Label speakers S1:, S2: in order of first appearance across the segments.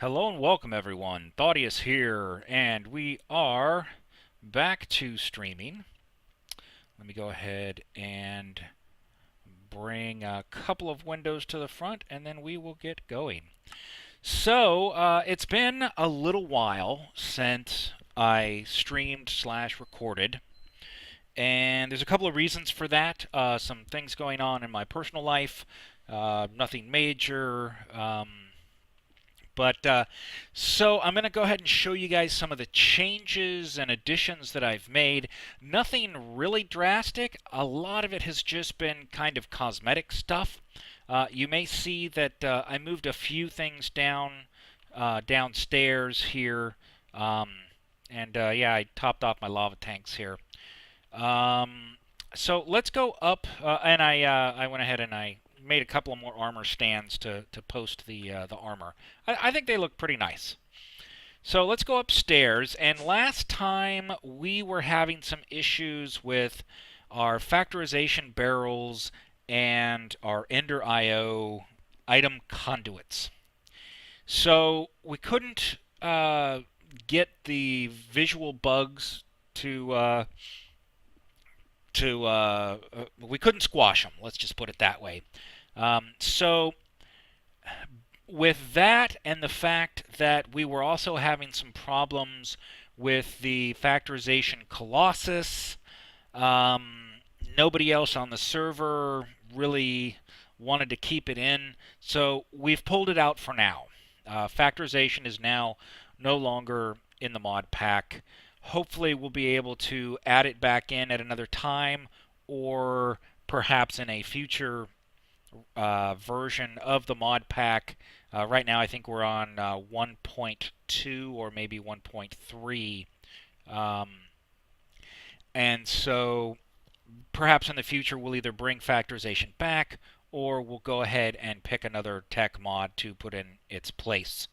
S1: Hello and welcome everyone. Thoddius here, and we are back to streaming. Let me go ahead and bring a couple of windows to the front and then we will get going. So, it's been a little while since I streamed slash recorded, and there's a couple of reasons for that. Some things going on in my personal life, nothing major. So I'm going to go ahead and show you guys some of the changes and additions that I've made. Nothing really drastic. A lot of it has just been kind of cosmetic stuff. You may see that I moved a few things downstairs here. Yeah, I topped off my lava tanks here. So let's go up, and I went ahead and I made a couple of more armor stands to post the armor. I think they look pretty nice. So let's go upstairs. And last time we were having some issues with our factorization barrels and our Ender IO item conduits. So we couldn't get the visual bugs to we couldn't squash them. Let's just put it that way. So with that and the fact that we were also having some problems with the factorization Colossus, nobody else on the server really wanted to keep it in, so we've pulled it out for now. Factorization is now no longer in the mod pack. Hopefully we'll be able to add it back in at another time, or perhaps in a future version of the mod pack. Right now I think we're on 1.2 or maybe 1.3. And so perhaps in the future we'll either bring factorization back or we'll go ahead and pick another tech mod to put in its place.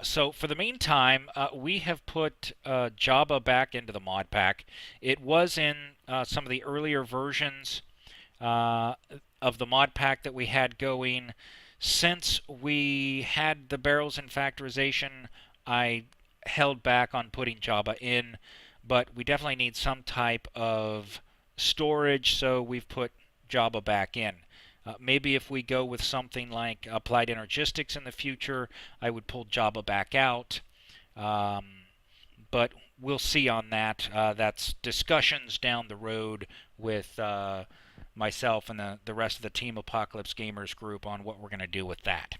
S1: So for the meantime, we have put Jabba back into the mod pack. It was in some of the earlier versions of the mod pack that we had going. Since we had the barrels in factorization, I held back on putting Jabba in, but we definitely need some type of storage, so we've put Jabba back in. Maybe if we go with something like applied energistics in the future, I would pull Jabba back out. But we'll see on that. That's discussions down the road with myself and the rest of the Team Apocalypse Gamers group on what we're going to do with that.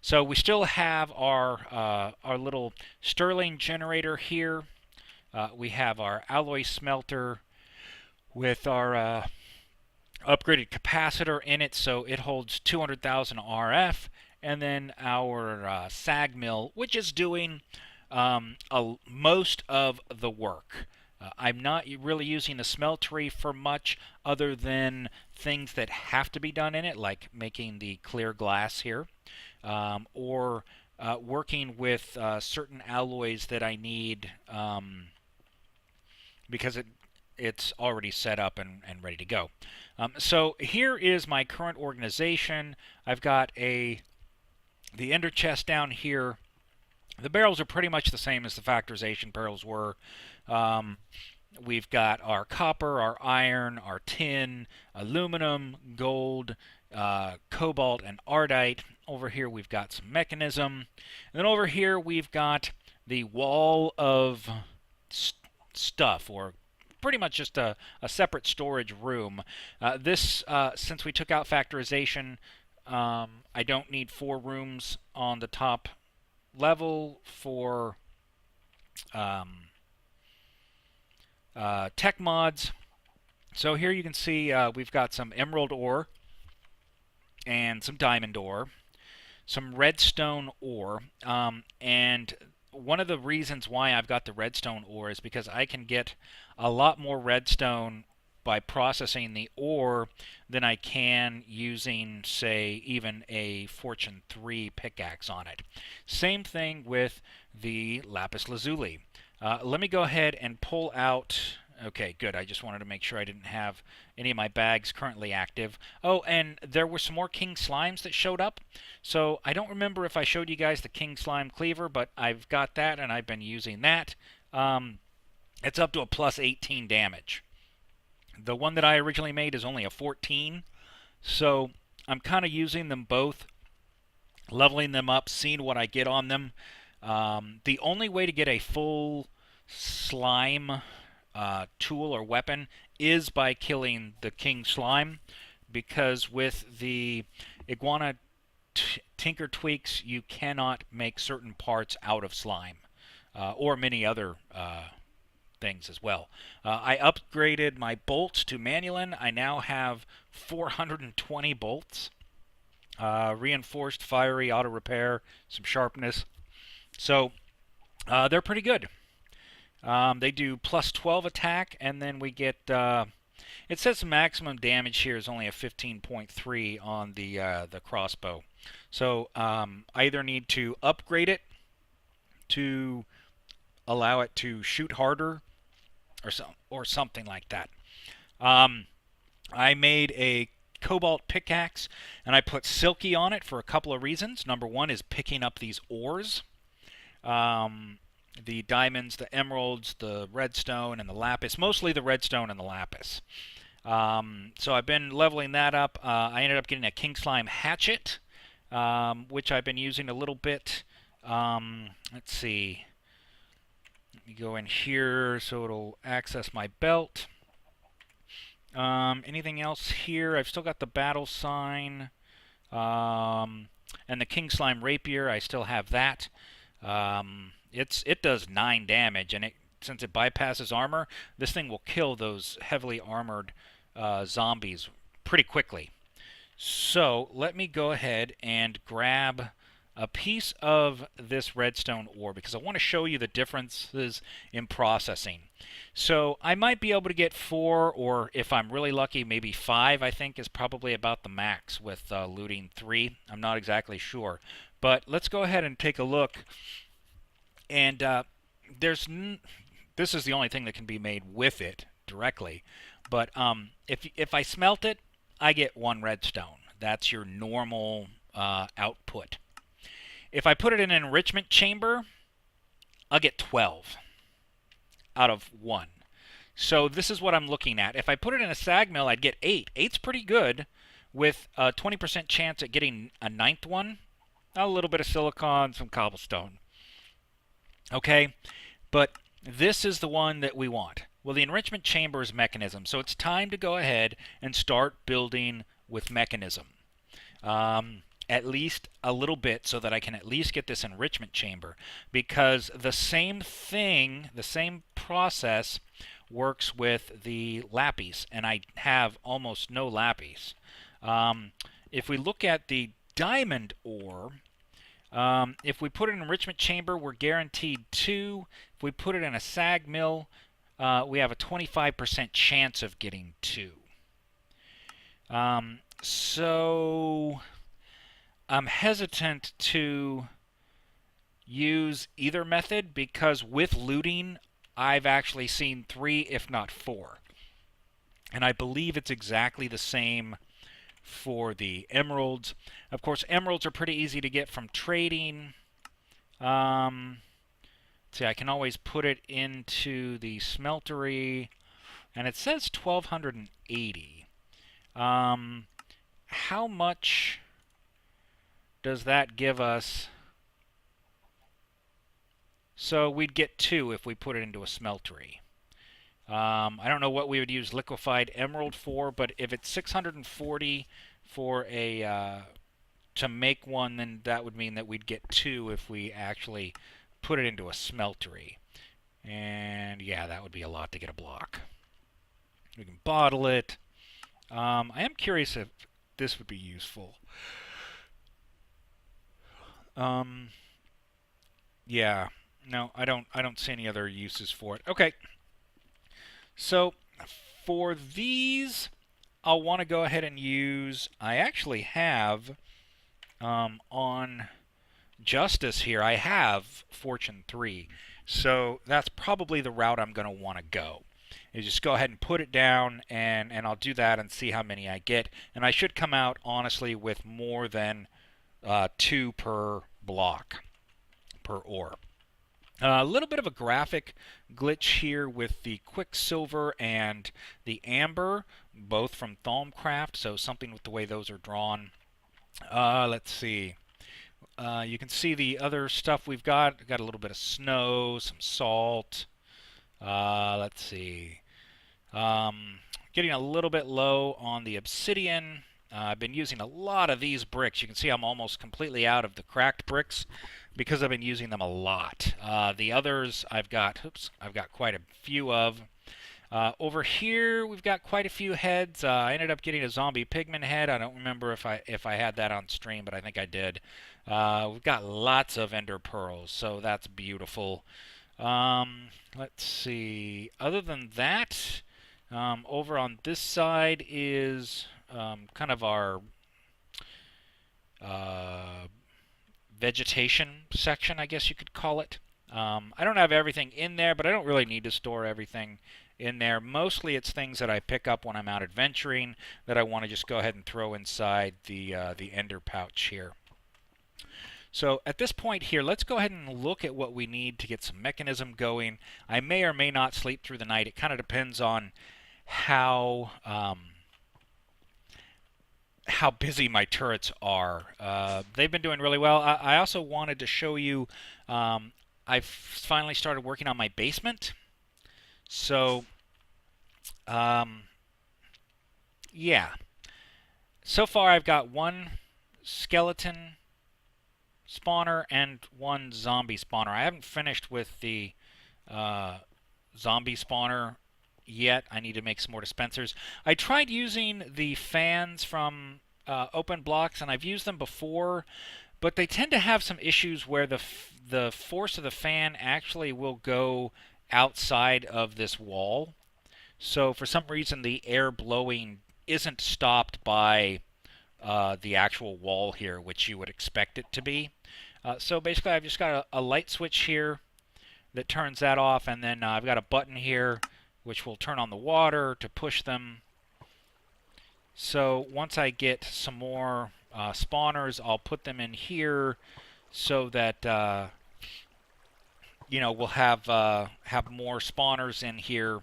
S1: So we still have our little Stirling generator here. We have our alloy smelter with our upgraded capacitor in it, so it holds 200,000 RF, and then our sag mill, which is doing most of the work. I'm not really using the smeltery for much other than things that have to be done in it, like making the clear glass here, or working with certain alloys that I need because it's already set up and ready to go. So here is my current organization. I've got the ender chest down here. The barrels are pretty much the same as the factorization barrels were. We've got our copper, our iron, our tin, aluminum, gold, cobalt, and ardite. Over here we've got some mechanism. And then over here we've got the wall of stuff, or pretty much just a separate storage room. Since we took out factorization, I don't need 4 rooms on the top level for tech mods. So here you can see we've got some emerald ore and some diamond ore, some redstone ore, and one of the reasons why I've got the redstone ore is because I can get a lot more redstone by processing the ore than I can using, say, even a Fortune 3 pickaxe on it. Same thing with the lapis lazuli. Let me go ahead and pull out Okay, good. I just wanted to make sure I didn't have any of my bags currently active. Oh, and there were some more king slimes that showed up. So I don't remember if I showed you guys the king slime cleaver, but I've got that and I've been using that. It's up to a plus 18 damage. The one that I originally made is only a 14. So I'm kind of using them both, leveling them up, seeing what I get on them. The only way to get a full slime tool or weapon is by killing the king slime, because with the iguana tinker tweaks you cannot make certain parts out of slime, or many other things as well. I upgraded my bolts to manulin. I now have 420 bolts. Reinforced, fiery, auto repair, some sharpness. So they're pretty good. They do plus 12 attack, and then we get. It says maximum damage here is only a 15.3 on the crossbow. So I either need to upgrade it to allow it to shoot harder, or something like that. I made a cobalt pickaxe, and I put silky on it for a couple of reasons. Number one is picking up these ores. The diamonds, the emeralds, the redstone, and the lapis. Mostly the redstone and the lapis. So I've been leveling that up. I ended up getting a king slime hatchet, which I've been using a little bit. Let's see. Let me go in here so it'll access my belt. Anything else here? I've still got the battle sign. And the king slime rapier, I still have that. It does 9 damage, and since it bypasses armor, this thing will kill those heavily armored zombies pretty quickly. So let me go ahead and grab a piece of this redstone ore, because I want to show you the differences in processing. So I might be able to get 4, or if I'm really lucky, maybe 5, I think is probably about the max with looting 3. I'm not exactly sure. But let's go ahead and take a look. And this is the only thing that can be made with it directly. But if I smelt it, I get 1 redstone. That's your normal output. If I put it in an enrichment chamber, I'll get 12 out of 1. So this is what I'm looking at. If I put it in a sag mill, I'd get 8. 8's pretty good, with a 20% chance at getting a 9th one. A little bit of silicon, some cobblestone. Okay, but this is the one that we want. Well, the enrichment chamber is mechanism, so it's time to go ahead and start building with mechanism. At least a little bit, so that I can at least get this enrichment chamber, because the same thing, the same process works with the lapis, and I have almost no lapis. If we look at the diamond ore, if we put it in an enrichment chamber, we're guaranteed 2. If we put it in a sag mill, we have a 25% chance of getting 2. So I'm hesitant to use either method, because with looting, I've actually seen 3, if not 4. And I believe it's exactly the same for the emeralds. Of course, emeralds are pretty easy to get from trading. See, I can always put it into the smeltery, and it says 1280. How much does that give us? So we'd get 2 if we put it into a smeltery. I don't know what we would use liquefied emerald for, but if it's 640 for a to make one, then that would mean that we'd get 2 if we actually put it into a smeltery. And yeah, that would be a lot to get a block. We can bottle it. I am curious if this would be useful. Yeah, no, I don't see any other uses for it. Okay. So for these, I'll want to go ahead and use, I actually have on Justice here, I have Fortune 3. So that's probably the route I'm going to want to go. is just go ahead and put it down, and I'll do that and see how many I get. And I should come out, honestly, with more than 2 per block, per ore. A little bit of a graphic glitch here with the Quicksilver and the Amber, both from Thaumcraft, so something with the way those are drawn. Let's see. You can see the other stuff we've got. We've got a little bit of snow, some salt. Let's see. Getting a little bit low on the obsidian. I've been using a lot of these bricks. You can see I'm almost completely out of the cracked bricks because I've been using them a lot. The others I've got quite a few of. Over here we've got quite a few heads. I ended up getting a zombie pigman head. I don't remember if I had that on stream, but I think I did. We've got lots of ender pearls, so that's beautiful. Let's see. Other than that, over on this side is kind of our vegetation section, I guess you could call it. I don't have everything in there, but I don't really need to store everything in there. Mostly it's things that I pick up when I'm out adventuring that I want to just go ahead and throw inside the ender pouch here. So at this point here, let's go ahead and look at what we need to get some mechanism going. I may or may not sleep through the night. It kind of depends on how busy my turrets are. They've been doing really well. I also wanted to show you, I've finally started working on my basement. So, yeah. So far I've got one skeleton spawner and one zombie spawner. I haven't finished with the zombie spawner yet. I need to make some more dispensers. I tried using the fans from open blocks, and I've used them before, but they tend to have some issues where the force of the fan actually will go outside of this wall. So for some reason the air blowing isn't stopped by the actual wall here, which you would expect it to be. So basically I've just got a light switch here that turns that off, and then I've got a button here which will turn on the water to push them. So once I get some more spawners, I'll put them in here so that you know, we'll have more spawners in here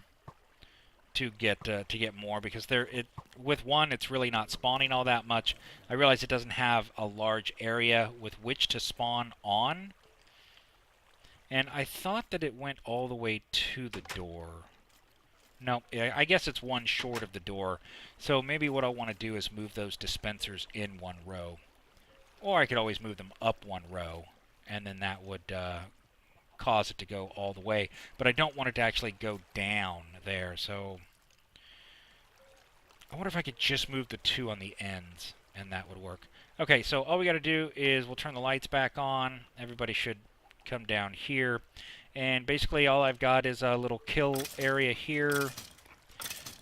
S1: to get more, because with one it's really not spawning all that much. I realize it doesn't have a large area with which to spawn on, and I thought that it went all the way to the door. No, I guess it's one short of the door. So maybe what I want to do is move those dispensers in one row, or I could always move them up one row, and then that would cause it to go all the way. But I don't want it to actually go down there, so I wonder if I could just move the two on the ends, and that would work. Okay, so all we got to do is we'll turn the lights back on. Everybody should come down here, and basically all I've got is a little kill area here.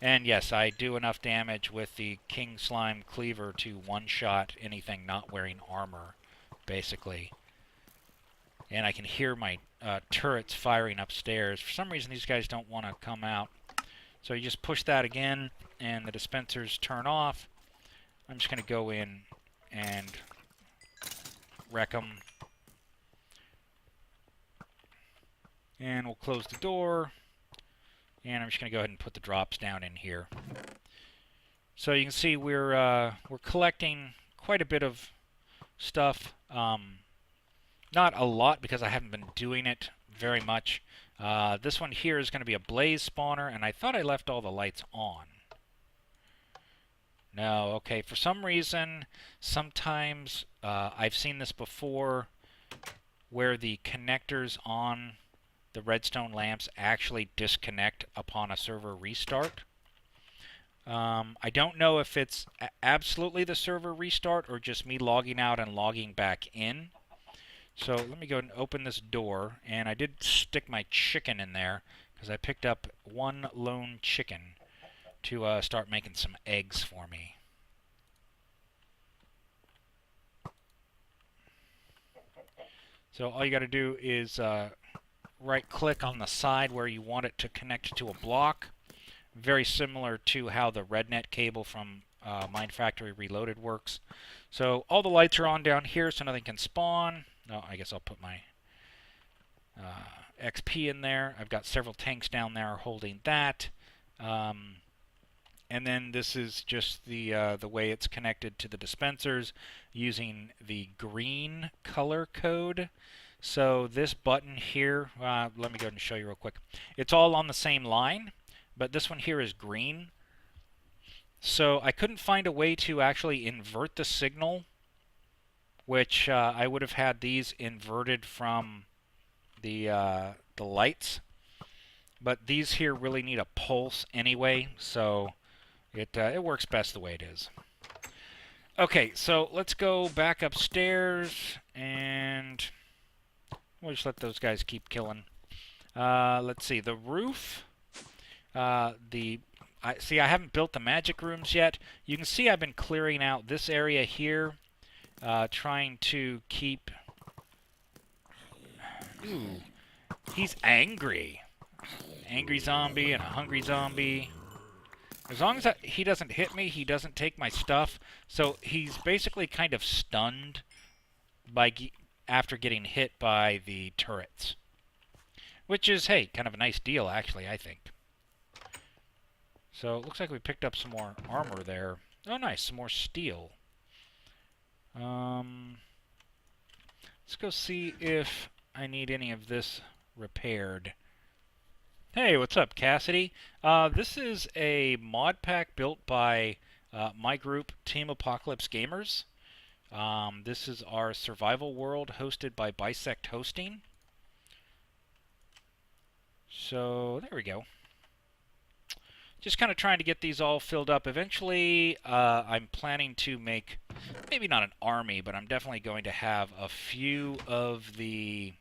S1: And yes, I do enough damage with the King Slime Cleaver to one-shot anything not wearing armor, basically. And I can hear my turrets firing upstairs. For some reason, these guys don't want to come out. So you just push that again, and the dispensers turn off. I'm just going to go in and wreck them. And we'll close the door. And I'm just going to go ahead and put the drops down in here. So you can see we're collecting quite a bit of stuff. Not a lot, because I haven't been doing it very much. This one here is going to be a blaze spawner, and I thought I left all the lights on. No, okay. For some reason, sometimes I've seen this before, where the connectors on the redstone lamps actually disconnect upon a server restart. I don't know if it's absolutely the server restart or just me logging out and logging back in. So let me go and open this door, and I did stick my chicken in there because I picked up one lone chicken to start making some eggs for me. So all you got to do is right-click on the side where you want it to connect to a block, very similar to how the RedNet cable from Mind Factory Reloaded works. So all the lights are on down here, so nothing can spawn. Oh, I guess I'll put my XP in there. I've got several tanks down there holding that. And then this is just the way it's connected to the dispensers using the green color code. So this button here, let me go ahead and show you real quick. It's all on the same line, but this one here is green. So I couldn't find a way to actually invert the signal, which I would have had these inverted from the lights. But these here really need a pulse anyway, so it works best the way it is. Okay, so let's go back upstairs, and we'll just let those guys keep killing. Let's see, the roof. I haven't built the magic rooms yet. You can see I've been clearing out this area here, trying to keep... Ooh, he's angry. Angry zombie and a hungry zombie. As long as he doesn't hit me, he doesn't take my stuff. So he's basically kind of stunned after getting hit by the turrets. Which is, hey, kind of a nice deal, actually, I think. So it looks like we picked up some more armor there. Oh, nice, some more steel. Let's go see if I need any of this repaired. Hey, what's up, Cassidy? This is a mod pack built by my group, Team Apocalypse Gamers. This is our survival world hosted by Bisect Hosting. So, there we go. Just kind of trying to get these all filled up. Eventually, I'm planning to make, maybe not an army, but I'm definitely going to have a few of the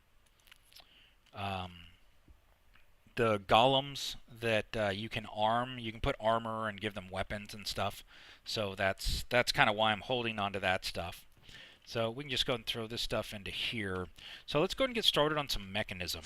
S1: golems that you can arm. You can put armor and give them weapons and stuff. So that's kind of why I'm holding on to that stuff. So we can just go and throw this stuff into here. So let's go ahead and get started on some mechanism.